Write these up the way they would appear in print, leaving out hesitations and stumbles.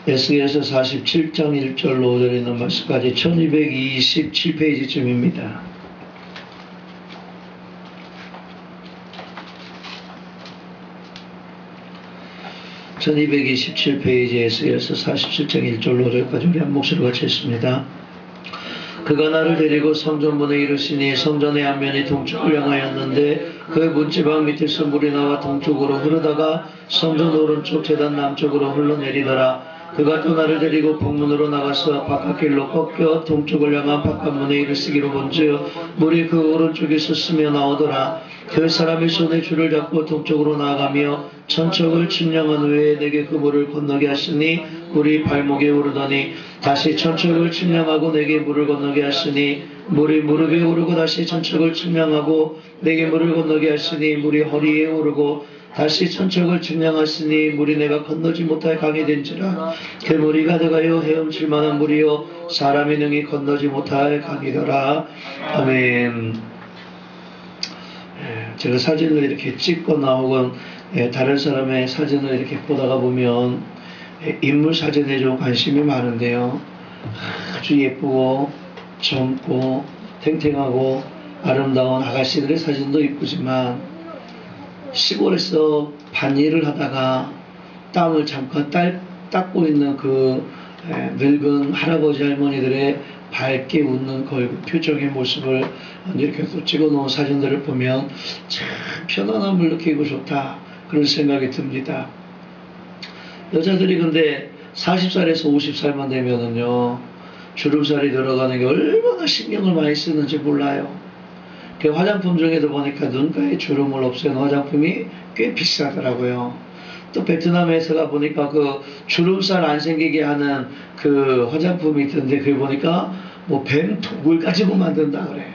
에스겔서 47장 1절로 5절에 있는 말씀까지 1227페이지쯤입니다. (1227페이지) 에스겔서 47장 1절로 5절까지 우리 한 목소리로 같이 했습니다. 그가 나를 데리고 성전문에 이르시니 성전의 앞면이 동쪽을 향하였는데 그 문지방 밑에서 물이 나와 동쪽으로 흐르다가 성전 오른쪽 제단 남쪽으로 흘러내리더라. 그가 또 나를 데리고 북문으로 나가서 바깥길로 꺾여 동쪽을 향한 바깥문에 이르시기로 본즉 물이 그 오른쪽에서 스며 나오더라. 그 사람이 손에 줄을 잡고 동쪽으로 나아가며 천척을 측량한 후에 내게 그 물을 건너게 하시니 물이 발목에 오르더니 다시 천척을 측량하고 내게 물을 건너게 하시니 물이 무릎에 오르고 다시 천척을 측량하고 내게 물을 건너게 하시니 물이 허리에 오르고 다시 천척을 측량하시니 물이 내가 건너지 못할 강이 된지라. 그 물이 가득하여 헤엄칠 만한 물이요 사람이 능히 건너지 못할 강이더라. 아멘. 제가 사진을 이렇게 찍거나 혹은 다른 사람의 사진을 이렇게 보다가 보면 인물 사진에 좀 관심이 많은데요. 아주 예쁘고 젊고 탱탱하고 아름다운 아가씨들의 사진도 이쁘지만 시골에서 밭일을 하다가 땀을 잠깐 닦고 있는 그 늙은 할아버지 할머니들의 밝게 웃는 그 표정의 모습을 이렇게 또 찍어놓은 사진들을 보면 참 편안함을 느끼고 좋다 그런 생각이 듭니다. 여자들이 근데 40살에서 50살만 되면은요 주름살이 들어가는 게 얼마나 신경을 많이 쓰는지 몰라요. 그 화장품 중에도 보니까 눈가에 주름을 없애는 화장품이 꽤 비싸더라고요. 또 베트남에서 가보니까 그 주름살 안 생기게 하는 그 화장품이 있던데 그게 보니까 뭐 뱀 독을까지 만든다 그래요.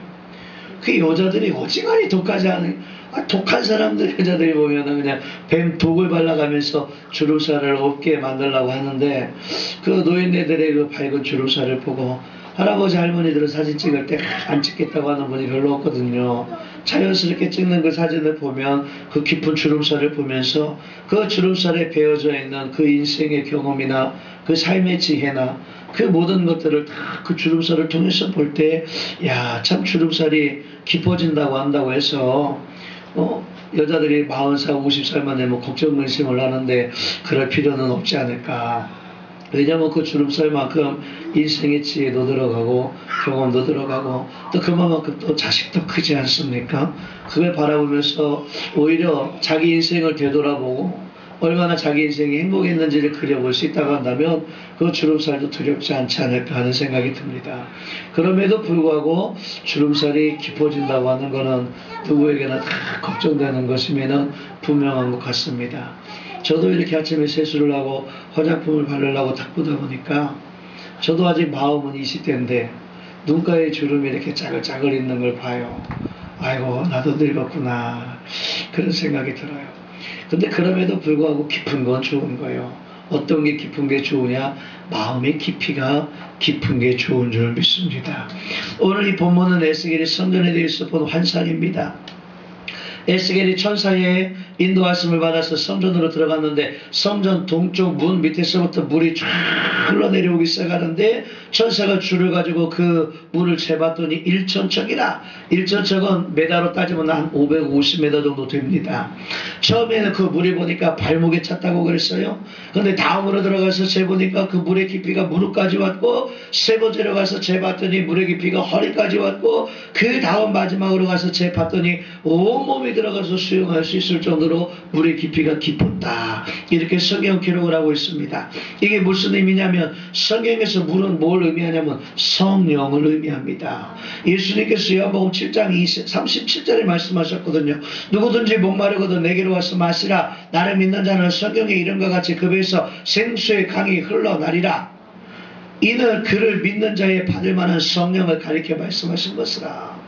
그 여자들이 어지간히 독하지 않은 독한 사람들 여자들이 보면은 그냥 뱀 독을 발라가면서 주름살을 없게 만들려고 하는데 그 노인네들의 그 밝은 주름살을 보고 할아버지 할머니들은 사진 찍을 때 안 찍겠다고 하는 분이 별로 없거든요. 자연스럽게 찍는 그 사진을 보면 그 깊은 주름살을 보면서 그 주름살에 배어져 있는 그 인생의 경험이나 그 삶의 지혜나 그 모든 것들을 다 그 주름살을 통해서 볼 때 야, 참 주름살이 깊어진다고 한다고 해서 여자들이 40살 50살만 되면 걱정 근심을 하는데 그럴 필요는 없지 않을까. 왜냐하면 그 주름살만큼 인생의 지혜도 들어가고 경험도 들어가고 또 그만큼 또 자식도 크지 않습니까? 그걸 바라보면서 오히려 자기 인생을 되돌아보고 얼마나 자기 인생이 행복했는지를 그려볼 수 있다고 한다면 그 주름살도 두렵지 않지 않을까 하는 생각이 듭니다. 그럼에도 불구하고 주름살이 깊어진다고 하는 것은 누구에게나 다 걱정되는 것이면 분명한 것 같습니다. 저도 이렇게 아침에 세수를 하고 화장품을 바르려고 딱 보다 보니까 저도 아직 마음은 20대인데 눈가에 주름이 이렇게 짜글짜글 있는 걸 봐요. 아이고 나도 늙었구나 그런 생각이 들어요. 근데 그럼에도 불구하고 깊은 건 좋은 거예요. 어떤 게 깊은 게 좋으냐? 마음의 깊이가 깊은 게 좋은 줄 믿습니다. 오늘 이 본문은 에스겔이 성전에 대해서 본 환상입니다. 에스겔이 천사의 인도하심을 받아서 성전으로 들어갔는데 성전 동쪽 문 밑에서부터 물이 쫙 흘러내려오기 시작하는데 천사가 줄을 가지고 그 물을 재봤더니 1천척이라 1천척은 메다로 따지면 한 550m 정도 됩니다. 처음에는 그 물이 보니까 발목에 찼다고 그랬어요. 근데 다음으로 들어가서 재보니까 그 물의 깊이가 무릎까지 왔고 세 번째로 가서 재봤더니 물의 깊이가 허리까지 왔고 그 다음 마지막으로 가서 재봤더니 온몸이 들어가서 수영할 수 있을 정도로 물의 깊이가 깊었다. 이렇게 성경 기록을 하고 있습니다. 이게 무슨 의미냐면 성경에서 물은 뭘 의미하냐면 성령을 의미합니다. 예수님께서 요한복음 7장 37절에 말씀하셨거든요. 누구든지 목마르거든 내게로 와서 마시라. 나를 믿는 자는 성경의 이름과 같이 그 배에서 생수의 강이 흘러나리라. 이는 그를 믿는 자의 받을 만한 성령을 가리켜 말씀하신 것이라.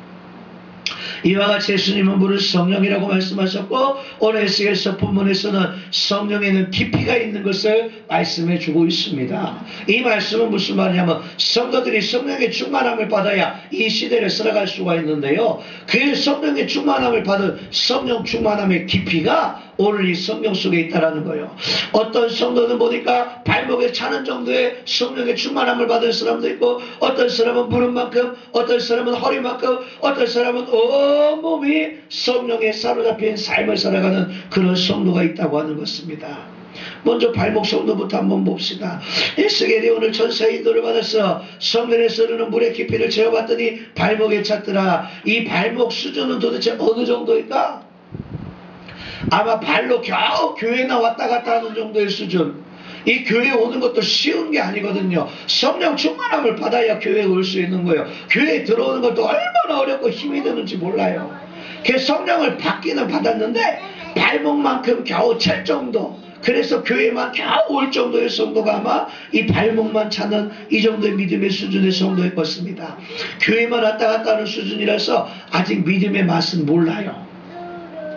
이와 같이 예수님은 물을 성령이라고 말씀하셨고 오늘 에스겔서 본문에서는 성령에는 깊이가 있는 것을 말씀해 주고 있습니다. 이 말씀은 무슨 말이냐면 성도들이 성령의 충만함을 받아야 이 시대를 살아갈 수가 있는데요. 그 성령의 충만함을 받은 성령 충만함의 깊이가 오늘 이 성경 속에 있다라는 거예요. 어떤 성도는 보니까 발목에 차는 정도의 성령의 충만함을 받은 사람도 있고, 어떤 사람은 무릎만큼, 어떤 사람은 허리만큼, 어떤 사람은 온몸이 성령에 사로잡힌 삶을 살아가는 그런 성도가 있다고 하는 것입니다. 먼저 발목 성도부터 한번 봅시다. 에스겔이 오늘 천사의 인도를 받아서 성전에서 흐르는 물의 깊이를 재어봤더니 발목에 찼더라. 이 발목 수준은 도대체 어느 정도일까? 아마 발로 겨우 교회나 왔다 갔다 하는 정도의 수준. 이 교회에 오는 것도 쉬운 게 아니거든요. 성령 충만함을 받아야 교회에 올 수 있는 거예요. 교회에 들어오는 것도 얼마나 어렵고 힘이 드는지 몰라요. 그 성령을 받기는 받았는데 발목만큼 겨우 찰 정도. 그래서 교회만 겨우 올 정도의 성도가 아마 이 발목만 차는 이 정도의 믿음의 수준의 성도일 것입니다. 교회만 왔다 갔다 하는 수준이라서 아직 믿음의 맛은 몰라요.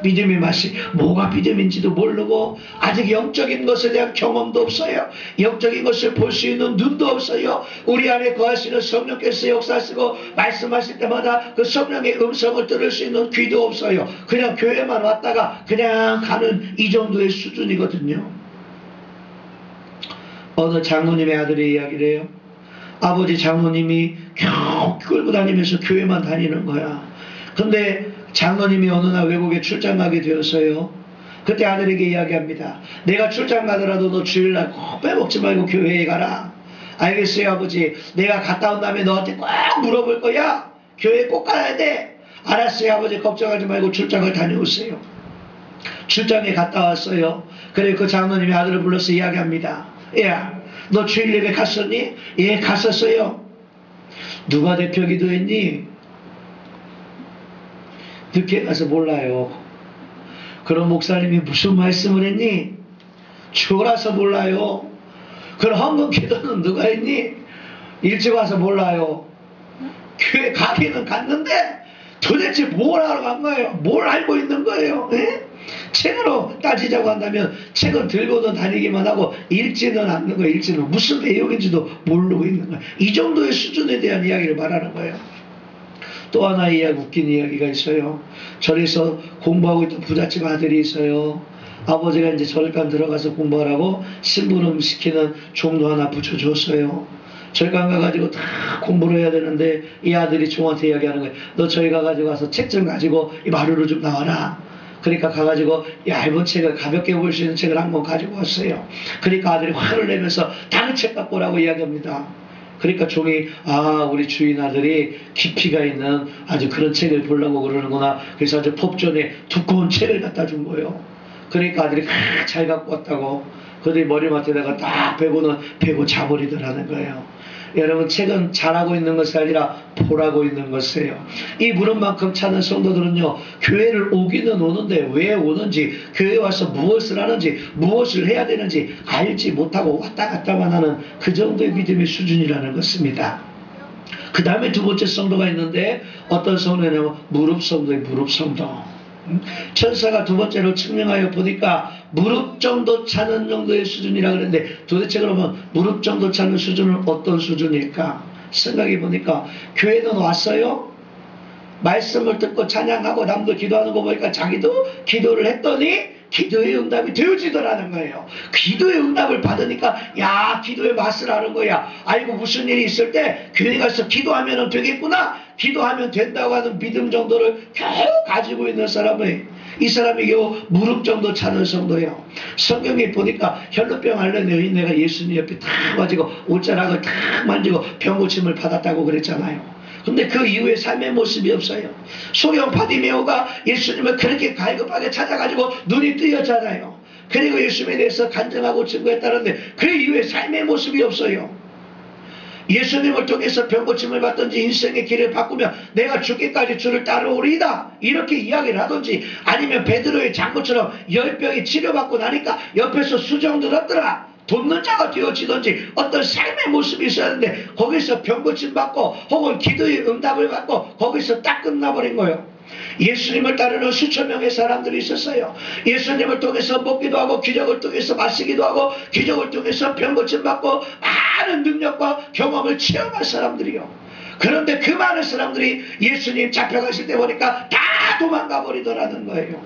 믿음의 맛이 뭐가 믿음인지도 모르고 아직 영적인 것에 대한 경험도 없어요. 영적인 것을 볼 수 있는 눈도 없어요. 우리 안에 거하시는 성령께서 역사하시고 말씀하실 때마다 그 성령의 음성을 들을 수 있는 귀도 없어요. 그냥 교회만 왔다가 그냥 가는 이 정도의 수준이거든요. 어느 장로님의 아들의 이야기를 해요. 아버지 장로님이 겨우 끌고 다니면서 교회만 다니는 거야. 근데 장로님이 어느 날 외국에 출장 가게 되었어요. 그때 아들에게 이야기합니다. 내가 출장 가더라도 너 주일날 꼭 빼먹지 말고 교회에 가라. 알겠어요 아버지. 내가 갔다 온 다음에 너한테 꼭 물어볼 거야. 교회에 꼭 가야 돼. 알았어요 아버지. 걱정하지 말고 출장을 다녀오세요. 출장에 갔다 왔어요. 그래 그 장로님이 아들을 불러서 이야기합니다. 야, 너 주일 예배 갔었니? 예, 갔었어요. 누가 대표 기도했니? 늦게 가서 몰라요. 그럼 목사님이 무슨 말씀을 했니? 죽어라서 몰라요. 그럼 헌금 기도는 누가 했니? 일찍 와서 몰라요. 교회 가기는 갔는데 도대체 뭘 하러 간 거예요? 뭘 알고 있는 거예요? 에? 책으로 따지자고 한다면 책은 들고는 다니기만 하고 읽지는 않는 거예요. 읽지는 무슨 내용인지도 모르고 있는 거예요. 이 정도의 수준에 대한 이야기를 말하는 거예요. 또 하나의 이야기, 웃긴 이야기가 있어요. 절에서 공부하고 있던 부잣집 아들이 있어요. 아버지가 이제 절간 들어가서 공부하라고 심부름 시키는 종도 하나 붙여줬어요. 절간 가가지고 다 공부를 해야 되는데 이 아들이 종한테 이야기하는 거예요. 너 저기 가가지고 가서 책 좀 가지고 이 마루로 좀 나와라. 그러니까 가가지고 얇은 책을 가볍게 볼 수 있는 책을 한 권 가지고 왔어요. 그러니까 아들이 화를 내면서 다른 책 갖고 오라고 이야기합니다. 그러니까 종이 우리 주인 아들이 깊이가 있는 아주 그런 책을 보려고 그러는구나. 그래서 아주 법전에 두꺼운 책을 갖다 준 거예요. 그러니까 아들이 잘 갖고 왔다고. 그들이 머리맡에다가 딱 베고 자버리더라는 거예요. 여러분 책은 잘하고 있는 것이 아니라 보라고 있는 것이에요. 이 무릎만큼 차는 성도들은요 교회를 오기는 오는데 왜 오는지, 교회에 와서 무엇을 하는지, 무엇을 해야 되는지 알지 못하고 왔다 갔다만 하는 그 정도의 믿음의 수준이라는 것입니다. 그 다음에 두 번째 성도가 있는데 어떤 성도냐면 무릎 성도의 무릎 성도. 천사가 두 번째로 증명하여 보니까 무릎 정도 차는 정도의 수준이라 그랬는데 도대체 그러면 무릎 정도 차는 수준은 어떤 수준일까? 생각해 보니까 교회는 왔어요. 말씀을 듣고 찬양하고 남도 기도하는 거 보니까 자기도 기도를 했더니 기도의 응답이 되어지더라는 거예요. 기도의 응답을 받으니까 야 기도의 맛을 아는 거야. 아이고 무슨 일이 있을 때 교회 가서 기도하면 되겠구나. 기도하면 된다고 하는 믿음 정도를 겨우 가지고 있는 사람이 이 사람이 겨우 무릎 정도 차는 성도예요. 성경에 보니까 혈루병 앓는 여인네가 예수님 옆에 탁 가지고 옷자락을 탁 만지고 병 고침을 받았다고 그랬잖아요. 근데 그 이후에 삶의 모습이 없어요. 소경 바디메오가 예수님을 그렇게 갈급하게 찾아가지고 눈이 뜨였잖아요. 그리고 예수님에 대해서 간증하고 증거했다는데 그 이후에 삶의 모습이 없어요. 예수님을 통해서 병고침을 받든지 인생의 길을 바꾸며 내가 죽기까지 주를 따르오리이다 이렇게 이야기를 하든지, 아니면 베드로의 장군처럼 열병이 치료받고 나니까 옆에서 수정 들었더라 돕는 자가 되어지든지 어떤 삶의 모습이 있어야 하는데 거기서 병고침 받고 혹은 기도의 응답을 받고 거기서 딱 끝나버린 거예요. 예수님을 따르는 수천 명의 사람들이 있었어요. 예수님을 통해서 먹기도 하고 기적을 통해서 마시기도 하고 기적을 통해서 병고침 받고 많은 능력과 경험을 체험한 사람들이요. 그런데 그 많은 사람들이 예수님 잡혀가실 때 보니까 다 도망가 버리더라는 거예요.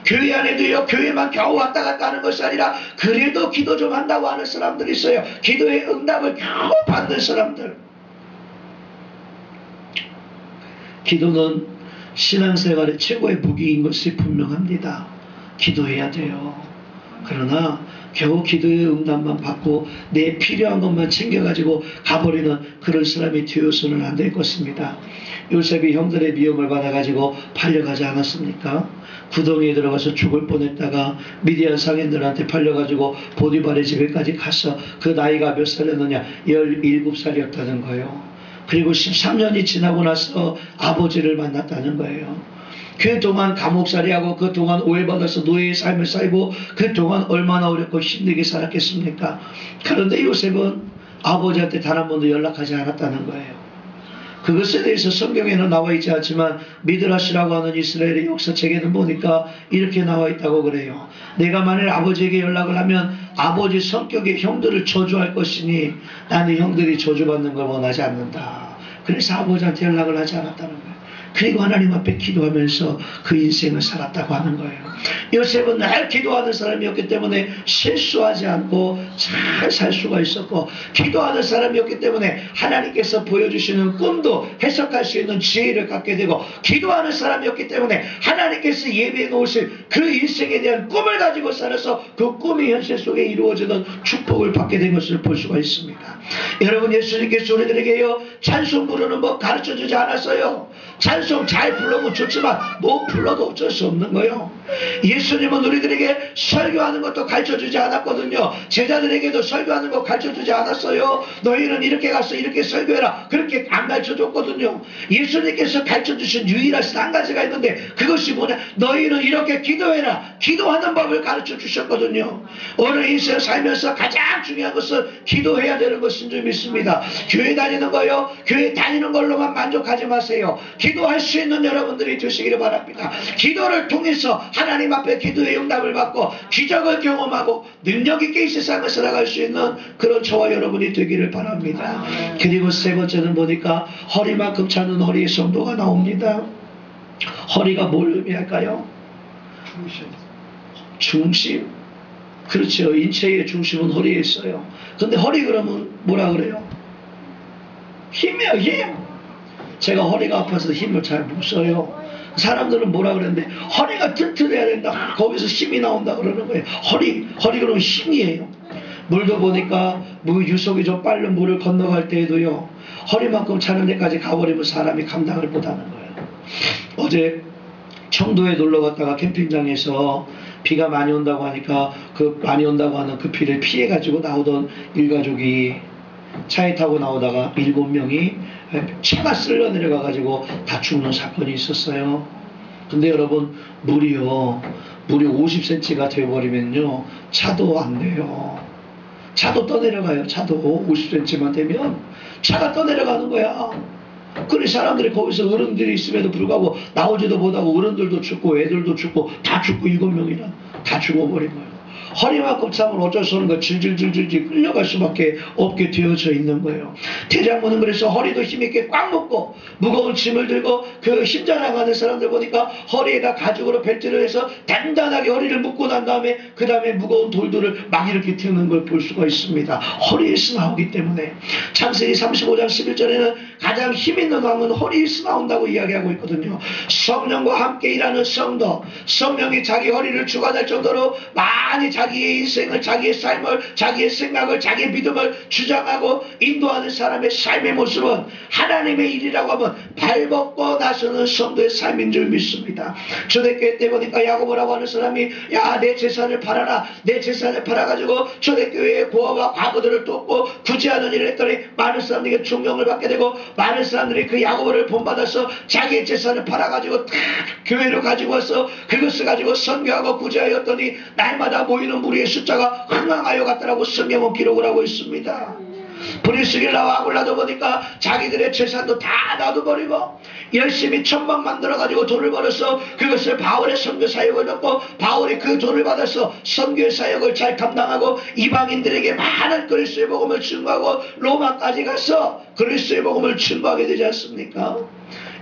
교회 안에도요, 교회만 겨우 왔다 갔다 하는 것이 아니라 그래도 기도 좀 한다고 하는 사람들이 있어요. 기도의 응답을 겨우 받는 사람들. 기도는 신앙생활의 최고의 무기인 것이 분명합니다. 기도해야 돼요. 그러나 겨우 기도의 응답만 받고 내 필요한 것만 챙겨가지고 가버리는 그런 사람이 되어서는 안 될 것입니다. 요셉이 형들의 미움을 받아가지고 팔려가지 않았습니까? 구덩이에 들어가서 죽을 뻔했다가 미디안 상인들한테 팔려가지고 보디발의 집에까지 가서 그 나이가 몇 살이었느냐? 17살이었다는 거예요. 그리고 13년이 지나고 나서 아버지를 만났다는 거예요. 그동안 감옥살이하고 그동안 오해받아서 노예의 삶을 살고 그동안 얼마나 어렵고 힘들게 살았겠습니까? 그런데 요셉은 아버지한테 단 한 번도 연락하지 않았다는 거예요. 그것에 대해서 성경에는 나와 있지 않지만 미드라시라고 하는 이스라엘의 역사책에는 보니까 이렇게 나와 있다고 그래요. 내가 만일 아버지에게 연락을 하면 아버지 성격의 형들을 저주할 것이니 나는 형들이 저주받는 걸 원하지 않는다. 그래서 아버지한테 연락을 하지 않았다는 거예요. 그리고 하나님 앞에 기도하면서 그 인생을 살았다고 하는 거예요. 요셉은 늘 기도하는 사람이었기 때문에 실수하지 않고 잘 살 수가 있었고, 기도하는 사람이었기 때문에 하나님께서 보여주시는 꿈도 해석할 수 있는 지혜를 갖게 되고, 기도하는 사람이었기 때문에 하나님께서 예비해 놓으신 그 인생에 대한 꿈을 가지고 살아서 그 꿈이 현실 속에 이루어지는 축복을 받게 된 것을 볼 수가 있습니다. 여러분, 예수님께서 우리들에게요 찬송 부르는 법 가르쳐주지 않았어요. 찬송 잘 불러면 좋지만 못 불러도 어쩔 수 없는 거예요. 예수님은 우리들에게 설교하는 것도 가르쳐주지 않았거든요. 제자들에게도 설교하는 거 가르쳐주지 않았어요. 너희는 이렇게 가서 이렇게 설교해라, 그렇게 안 가르쳐줬거든요. 예수님께서 가르쳐주신 유일하신 한 가지가 있는데 그것이 뭐냐? 너희는 이렇게 기도해라. 기도하는 법을 가르쳐주셨거든요. 오늘 인생 살면서 가장 중요한 것은 기도해야 되는 것인 줄 믿습니다. 교회 다니는 거요, 교회 다니는 걸로만 만족하지 마세요. 기도할 수 있는 여러분들이 되시기를 바랍니다. 기도를 통해서 하나님 앞에 기도의 응답을 받고 기적을 경험하고 능력 있게 이 세상을 살아갈 수 있는 그런 저와 여러분이 되기를 바랍니다. 그리고 세 번째는 보니까 허리만큼 차는 허리의 성도가 나옵니다. 허리가 뭘 의미할까요? 중심. 그렇죠. 인체의 중심은 허리에 있어요. 근데 허리 그러면 뭐라 그래요? 힘이에요, 힘. 제가 허리가 아파서 힘을 잘 못 써요. 사람들은 뭐라 그러는데 허리가 튼튼해야 된다, 거기서 힘이 나온다 그러는 거예요. 허리 그러면 힘이에요. 물도 보니까 유속이 좀 빠른 물을 건너갈 때에도요, 허리만큼 차는 데까지 가버리면 사람이 감당을 못하는 거예요. 어제 청도에 놀러 갔다가 캠핑장에서 비가 많이 온다고 하니까 그 많이 온다고 하는 그 비를 피해가지고 나오던 일가족이 차에 타고 나오다가 7명이 차가 쓸려 내려가가지고 다 죽는 사건이 있었어요. 근데 여러분, 물이 50cm가 되어버리면요 차도 안 돼요. 차도 떠내려가요. 차도 50cm만 되면 차가 떠내려가는 거야. 그래 사람들이 거기서 어른들이 있음에도 불구하고 나오지도 못하고 어른들도 죽고 애들도 죽고 다 죽고 7명이나 다 죽어버린 거예요. 허리만큼 차면 어쩔 수 없는 거, 질질질질 끌려갈 수밖에 없게 되어져 있는 거예요. 대장군은 그래서 허리도 힘있게 꽉 묶고 무거운 짐을 들고 그 힘자랑하는 사람들 보니까 허리에다 가죽으로 벨트를 해서 단단하게 허리를 묶고 난 다음에 그 다음에 무거운 돌들을 막 이렇게 드는 걸 볼 수가 있습니다. 허리에서 나오기 때문에. 창세기 35장 11절에는 가장 힘있는 왕은 허리에서 나온다고 이야기하고 있거든요. 성령과 함께 일하는 성도, 성령이 자기 허리를 주관할 정도로 많이 자기의 인생을, 자기의 삶을, 자기의 생각을, 자기의 믿음을 주장하고 인도하는 사람의 삶의 모습은 하나님의 일이라고 하면 발벗고 나서는 성도의 삶인 줄 믿습니다. 초대교회 때 보니까 야고보라고 하는 사람이 야, 내 재산을 팔아라, 내 재산을 팔아가지고 초대교회의 고아와 과부들을 돕고 구제하는 일을 했더니 많은 사람들에게 존경을 받게 되고 많은 사람들이 그 야고보를 본받아서 자기의 재산을 팔아가지고 다 교회로 가지고 와서 그것을 가지고 선교하고 구제하였더니 날마다 모이는 무리의 숫자가 흥황하여 갔다라고 성경은 기록을 하고 있습니다. 브리스길라와 아굴라도 보니까 자기들의 재산도 다 놔둬버리고 열심히 천막 만들어가지고 돈을 벌어서 그것을 바울의 선교 사역을 넣고 바울이 그 돈을 받아서 선교 사역을 잘 감당하고 이방인들에게 많은 그리스도의 복음을 증거하고 로마까지 가서 그리스도의 복음을 증거하게 되지 않습니까?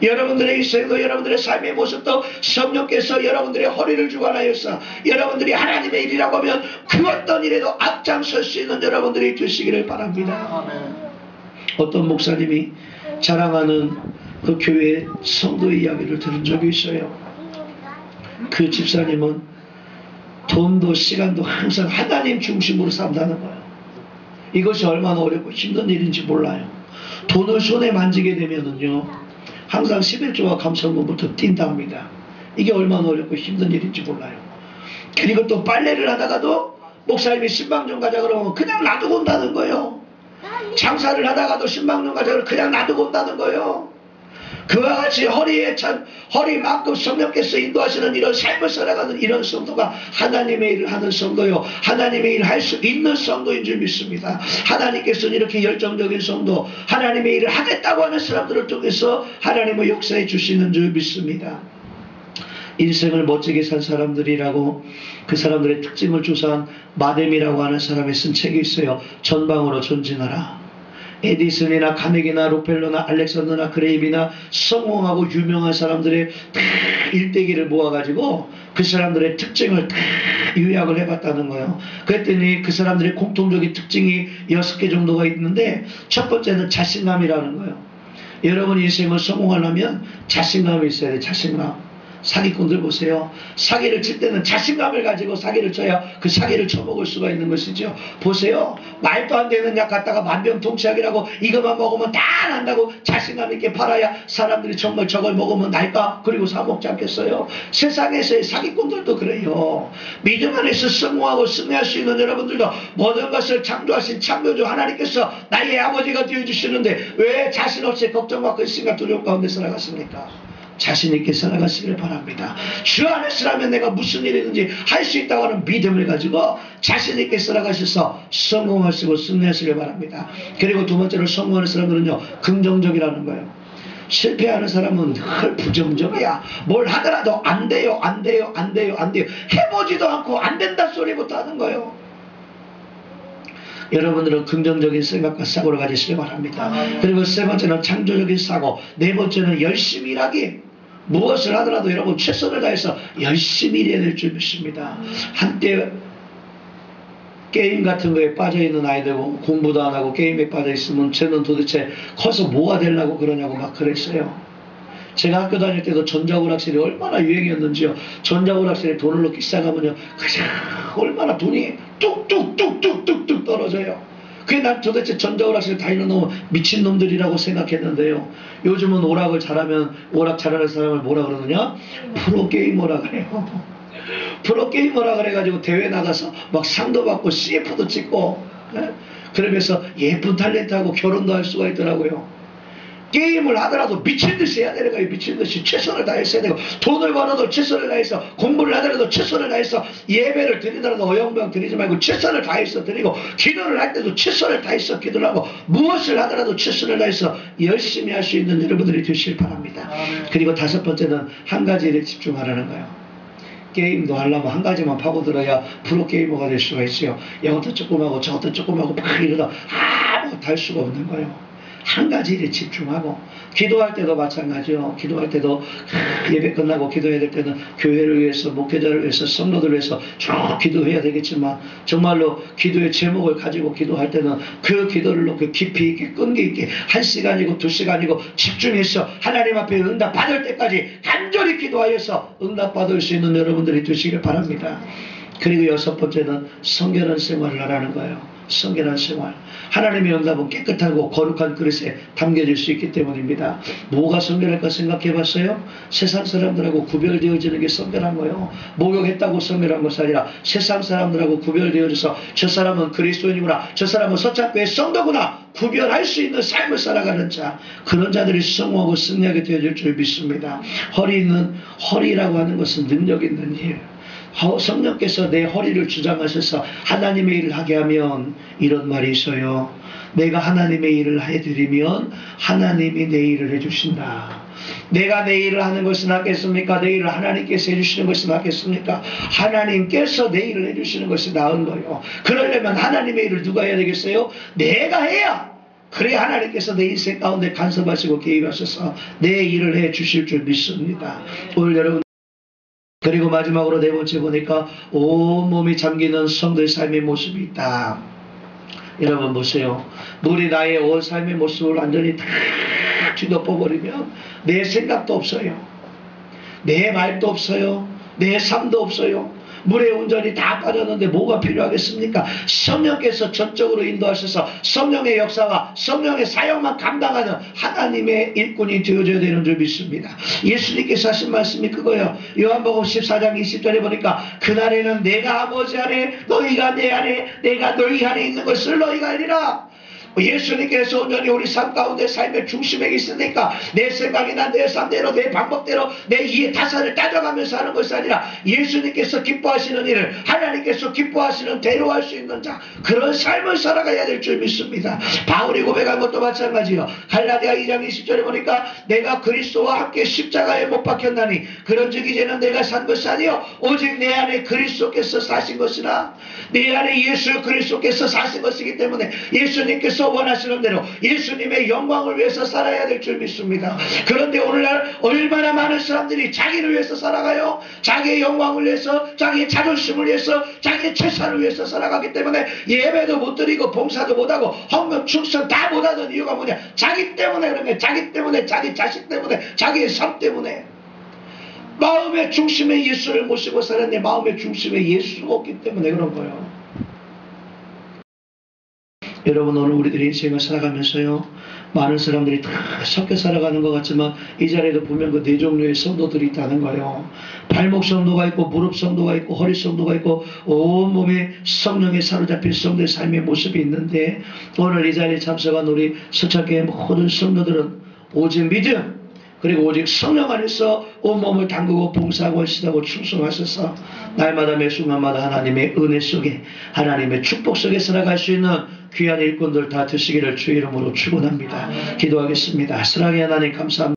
여러분들의 인생도 여러분들의 삶의 모습도 성령께서 여러분들의 허리를 주관하여서 여러분들이 하나님의 일이라고 하면 그 어떤 일에도 앞장설 수 있는 여러분들이 되시기를 바랍니다. 어떤 목사님이 자랑하는 그 교회 성도의 이야기를 들은 적이 있어요. 그 집사님은 돈도 시간도 항상 하나님 중심으로 산다는 거예요. 이것이 얼마나 어렵고 힘든 일인지 몰라요. 돈을 손에 만지게 되면은요, 항상 11조와 감성문부터 뛴답니다. 이게 얼마나 어렵고 힘든 일인지 몰라요. 그리고 또 빨래를 하다가도 목사님이 신방 좀 가자 그러면 그냥 놔두고 온다는 거예요. 장사를 하다가도 신방 좀 가자 그러면 그냥 놔두고 온다는 거예요. 그와 같이 허리만큼 성령께서 인도하시는 이런 삶을 살아가는 이런 성도가 하나님의 일을 하는 성도요, 하나님의 일을 할 수 있는 성도인 줄 믿습니다. 하나님께서는 이렇게 열정적인 성도, 하나님의 일을 하겠다고 하는 사람들을 통해서 하나님의 역사해 주시는 줄 믿습니다. 인생을 멋지게 산 사람들이라고 그 사람들의 특징을 조사한 마뎀이라고 하는 사람이 쓴 책이 있어요. 전방으로 전진하라. 에디슨이나 카네기나 록펠러나 알렉산더나 그레임이나 성공하고 유명한 사람들의 일대기를 모아가지고 그 사람들의 특징을 요약을 해봤다는 거예요. 그랬더니 그 사람들의 공통적인 특징이 6개 정도가 있는데, 첫 번째는 자신감이라는 거예요. 여러분 인생을 성공하려면 자신감이 있어야 돼요. 자신감. 사기꾼들 보세요. 사기를 칠 때는 자신감을 가지고 사기를 쳐야 그 사기를 쳐먹을 수가 있는 것이죠. 보세요. 말도 안 되는 약 갖다가 만병통치약이라고 이것만 먹으면 다 난다고 자신감 있게 팔아야 사람들이 정말 저걸 먹으면 날까? 그리고 사 먹지 않겠어요? 세상에서의 사기꾼들도 그래요. 믿음 안에서 성공하고 승리할 수 있는 여러분들도 모든 것을 창조하신 창조주 하나님께서 나의 아버지가 되어주시는데 왜 자신 없이 걱정과 근심과 두려움 가운데 살아갔습니까? 자신있게 살아가시길 바랍니다. 주 안에서라면 내가 무슨 일이든지 할 수 있다고 하는 믿음을 가지고 자신있게 살아가셔서 성공하시고 승리하시길 바랍니다. 그리고 두 번째로 성공하는 사람들은요, 긍정적이라는 거예요. 실패하는 사람은 늘 부정적이야. 뭘 하더라도 안 돼요, 안 돼요, 안 돼요, 안 돼요. 해보지도 않고 안 된다 소리부터 하는 거예요. 여러분들은 긍정적인 생각과 사고를 가지시길 바랍니다. 그리고 세 번째는 창조적인 사고, 네 번째는 열심히 일하기. 무엇을 하더라도 여러분 최선을 다해서 열심히 일해야 될 줄 믿습니다. 한때 게임 같은 거에 빠져있는 아이들, 공부도 안 하고 게임에 빠져있으면 쟤는 도대체 커서 뭐가 되려고 그러냐고 막 그랬어요. 제가 학교 다닐 때도 전자오락실이 얼마나 유행이었는지요. 전자오락실에 돈을 넣기 시작하면요, 그냥 얼마나 돈이 뚝뚝뚝뚝뚝뚝 떨어져요. 그게 난 도대체 전자오락실 다니는 놈은 미친놈들이라고 생각했는데요. 요즘은 오락을 잘하면, 오락 잘하는 사람을 뭐라 그러느냐? 프로게이머라 그래요. 프로게이머라 그래가지고 대회 나가서 막 상도 받고 CF도 찍고, 그러면서 예쁜 탤런트하고 결혼도 할 수가 있더라고요. 게임을 하더라도 미친듯이 해야 되는 거예요. 미친듯이 최선을 다해서 해야 되고, 돈을 벌어도 최선을 다해서, 공부를 하더라도 최선을 다해서, 예배를 드리더라도 어영부영 드리지 말고 최선을 다해서 드리고, 기도를 할 때도 최선을 다해서 기도를 하고, 무엇을 하더라도 최선을 다해서 열심히 할 수 있는 여러분들이 되시길 바랍니다. 그리고 다섯 번째는 한 가지 일에 집중하라는 거예요. 게임도 하려면 한 가지만 파고들어야 프로게이머가 될 수가 있어요. 이것도 조금 하고 저것도 조금 하고 막 이러다 아무것도 할 수가 없는 거예요. 한 가지 일에 집중하고, 기도할 때도 마찬가지요. 기도할 때도 예배 끝나고 기도해야 될 때는 교회를 위해서, 목회자를 위해서, 성도들을 위해서 쭉 기도해야 되겠지만, 정말로 기도의 제목을 가지고 기도할 때는 그 기도를 놓고 깊이 있게 끈기 있게 1시간이고 2시간이고 집중해서 하나님 앞에 응답 받을 때까지 간절히 기도하여서 응답 받을 수 있는 여러분들이 되시길 바랍니다. 그리고 여섯 번째는 성결한 생활을 하라는 거예요. 성결한 생활. 하나님의 응답은 깨끗하고 거룩한 그릇에 담겨질 수 있기 때문입니다. 뭐가 성결할까 생각해 봤어요? 세상 사람들하고 구별되어지는 게 성결한 거예요. 목욕했다고 성결한 것이 아니라 세상 사람들하고 구별되어져서 저 사람은 그리스도인이구나, 저 사람은 서창교회 성도구나 구별할 수 있는 삶을 살아가는 자, 그런 자들이 성공하고 승리하게 되어질 줄 믿습니다. 허리라고 하는 것은 능력 있는 일. 성령께서 내 허리를 주장하셔서 하나님의 일을 하게 하면 이런 말이 있어요. 내가 하나님의 일을 해드리면 하나님이 내 일을 해주신다. 내가 내 일을 하는 것이 낫겠습니까? 내 일을 하나님께서 해주시는 것이 낫겠습니까? 하나님께서 내 일을 해주시는 것이 나은 거예요. 그러려면 하나님의 일을 누가 해야 되겠어요? 내가 해야 그래 하나님께서 내 인생 가운데 간섭하시고 개입하셔서 내 일을 해 주실 줄 믿습니다. 오늘 여러분, 그리고 마지막으로 네 번째 보니까 온몸이 잠기는 성도의 삶의 모습이 있다. 여러분 보세요. 물이 나의 온 삶의 모습을 완전히 다 뒤덮어버리면 내 생각도 없어요. 내 말도 없어요. 내 삶도 없어요. 물에 온전히 다 빠졌는데 뭐가 필요하겠습니까? 성령께서 전적으로 인도하셔서 성령의 역사와 성령의 사역만 감당하는 하나님의 일꾼이 되어줘야 되는 줄 믿습니다. 예수님께서 하신 말씀이 그거예요. 요한복음 14장 20절에 보니까 그날에는 내가 아버지 안에 너희가 내 안에 내가 너희 안에 있는 것을 너희가 알리라. 예수님께서 온전히 우리 삶 가운데 삶의 중심에 있으니까 내 생각이나 내 삶대로 내 방법대로 내 이해 타산을 따져가면서 하는 것이 아니라 예수님께서 기뻐하시는 일을 하나님께서 기뻐하시는 대로 할 수 있는 자, 그런 삶을 살아가야 될 줄 믿습니다. 바울이 고백한 것도 마찬가지요. 갈라디아 2장 20절에 보니까 내가 그리스도와 함께 십자가에 못 박혔나니 그런즉 이제는 내가 산 것이 아니요 오직 내 안에 그리스도께서 사신 것이라. 내 안에 예수 그리스도께서 사신 것이기 때문에 예수님께서 원하시는 대로 예수님의 영광을 위해서 살아야 될 줄 믿습니다. 그런데 오늘날 얼마나 많은 사람들이 자기를 위해서 살아가요. 자기의 영광을 위해서, 자기의 자존심을 위해서, 자기의 재산을 위해서 살아가기 때문에 예배도 못 드리고 봉사도 못하고 헌금 충성 다 못하는 이유가 뭐냐? 자기 때문에 그런 거예요. 자기 때문에, 자기 자식 때문에, 자기의 삶 때문에. 마음의 중심에 예수를 모시고 살았는데 마음의 중심에 예수가 없기 때문에 그런 거예요. 여러분, 오늘 우리들의 인생을 살아가면서요, 많은 사람들이 다 섞여 살아가는 것 같지만 이 자리에도 보면 그 네 종류의 성도들이 있다는 거예요. 발목 성도가 있고 무릎 성도가 있고 허리 성도가 있고 온몸에 성령에 사로잡힌 성도의 삶의 모습이 있는데, 오늘 이 자리에 참석한 우리 서창교회 모든 성도들은 오직 믿음 그리고 오직 성령 안에서 온몸을 담그고 봉사하고 헌신하고 충성하셔서 날마다 매 순간마다 하나님의 은혜 속에 하나님의 축복 속에 살아갈 수 있는 귀한 일꾼들 다 되시기를 주의 이름으로 축원합니다. 기도하겠습니다. 사랑의 하나님 감사합니다.